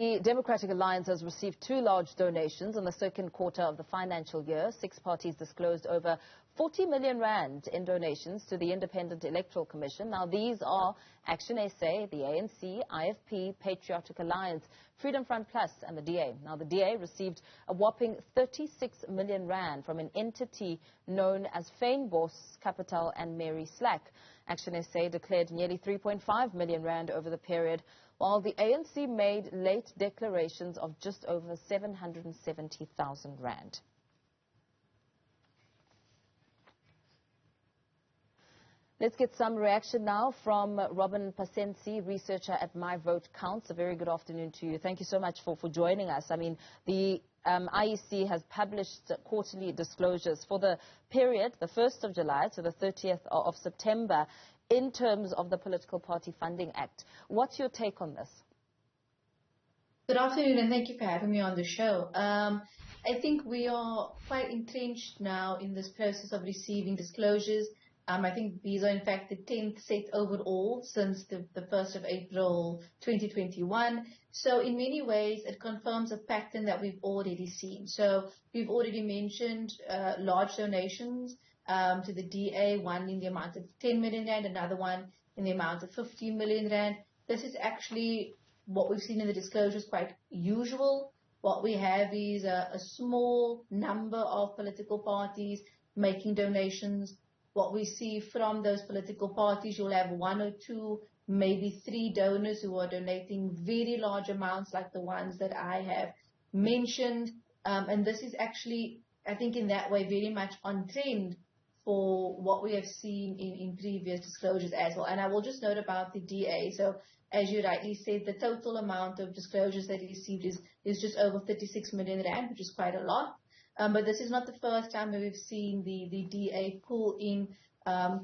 The Democratic Alliance has received 2 large donations in the second quarter of the financial year. 6 parties disclosed over 40 million rand in donations to the Independent Electoral Commission. Now, these are Action SA, the ANC, IFP, Patriotic Alliance, Freedom Front Plus, and the DA. Now, the DA received a whopping 36 million rand from an entity known as Fynbos Capital and Mary Slack. Action SA declared nearly 3.5 million rand over the period, while the ANC made late declarations of just over 770,000 rand. Let's get some reaction now from Robyn Pasensie, researcher at My Vote Counts. A very good afternoon to you. Thank you so much for joining us. I mean, the IEC has published quarterly disclosures for the period, the 1st of July to the 30th of September, in terms of the Political Party Funding Act. What's your take on this? Good afternoon, and thank you for having me on the show. I think we are quite entrenched now in this process of receiving disclosures. I think these are, in fact, the 10th set overall since the 1st of April 2021. So in many ways, it confirms a pattern that we've already seen. So we've already mentioned large donations to the DA, one in the amount of 10 million rand, another one in the amount of 15 million rand. This is actually what we've seen in the disclosures, quite usual. What we have is a small number of political parties making donations. What we see from those political parties, you'll have 1 or 2, maybe 3 donors who are donating very large amounts like the ones that I have mentioned. And this is actually, I think in that way, very much on trend for what we have seen in previous disclosures as well. And I will just note about the DA. So as you rightly said, the total amount of disclosures that he received is just over 36 million rand, which is quite a lot. But this is not the first time that we've seen the DA pull in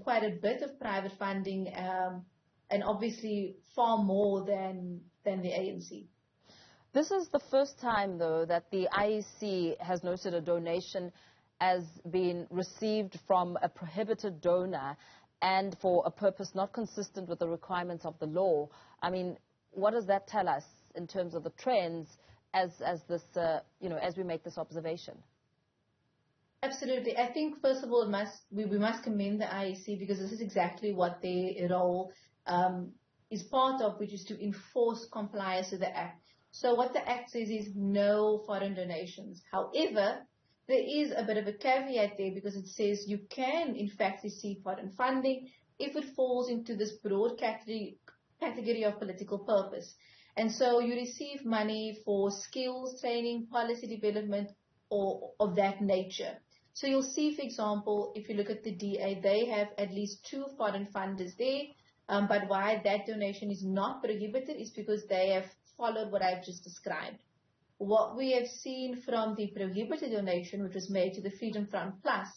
quite a bit of private funding, and obviously far more than the ANC. This is the first time, though, that the IEC has noted a donation as being received from a prohibited donor and for a purpose not consistent with the requirements of the law. I mean, what does that tell us in terms of the trends as this, as we make this observation? Absolutely. I think, first of all, we must commend the IEC, because this is exactly what their role is part of, which is to enforce compliance with the Act. So what the Act says is no foreign donations. However, there is a bit of a caveat there, because it says you can, in fact, receive foreign funding if it falls into this broad category of political purpose. And so you receive money for skills, training, policy development, or of that nature. So you'll see, for example, if you look at the DA, they have at least 2 foreign funders there. But why that donation is not prohibited is because they have followed what I've just described. What we have seen from the prohibited donation, which was made to the Freedom Front Plus,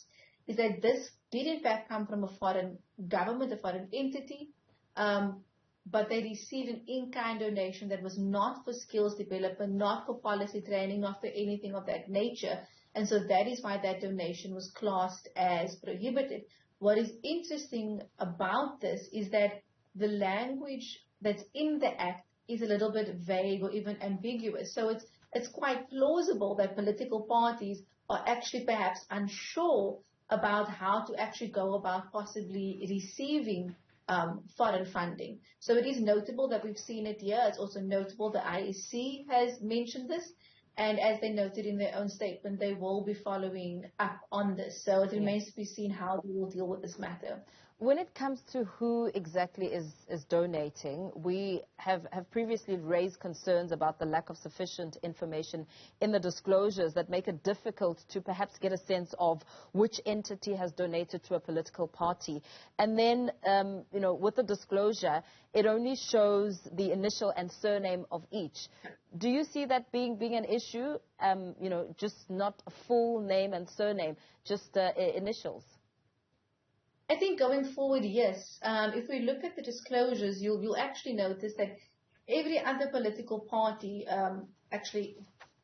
is that this did in fact come from a foreign government, a foreign entity, but they received an in-kind donation that was not for skills development, not for policy training, not for anything of that nature. And so that is why that donation was classed as prohibited. What is interesting about this is that the language that's in the Act is a little bit vague or even ambiguous. So it's quite plausible that political parties are actually perhaps unsure about how to actually go about possibly receiving foreign funding. So it is notable that we've seen it here. It's also notable the IEC has mentioned this. And as they noted in their own statement, they will be following up on this. So it remains to be seen how they will deal with this matter. When it comes to who exactly is donating, we have previously raised concerns about the lack of sufficient information in the disclosures that make it difficult to perhaps get a sense of which entity has donated to a political party. And then, with the disclosure, it only shows the initial and surname of each. Do you see that being an issue, just not a full name and surname, just initials? I think going forward, yes. If we look at the disclosures, you'll actually notice that every other political party, actually,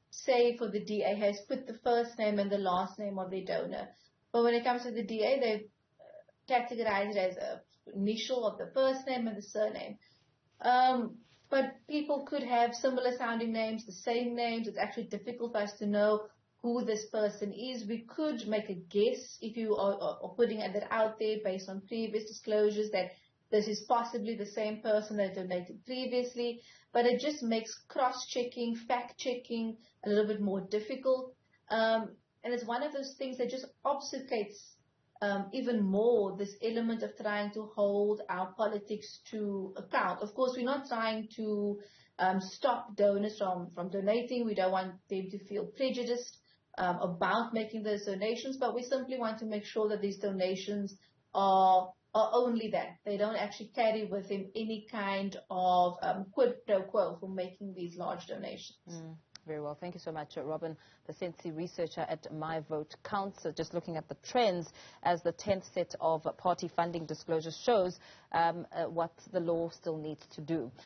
say for the DA, has put the first name and the last name of their donor. But when it comes to the DA, they've categorized it as an initial of the first name and the surname. But people could have similar sounding names, the same names. It's actually difficult for us to know who this person is. We could make a guess if you are putting that out there based on previous disclosures that this is possibly the same person that donated previously, but it just makes cross-checking, fact-checking a little bit more difficult. And it's one of those things that just obfuscates even more this element of trying to hold our politics to account. Of course, we're not trying to stop donors from donating. We don't want them to feel prejudiced about making those donations, but we simply want to make sure that these donations are only that. They don't actually carry with them any kind of quid pro quo for making these large donations. Very well. Thank you so much, Robyn Pasensie, researcher at My Vote Counts. Just looking at the trends as the 10th set of party funding disclosures shows what the law still needs to do.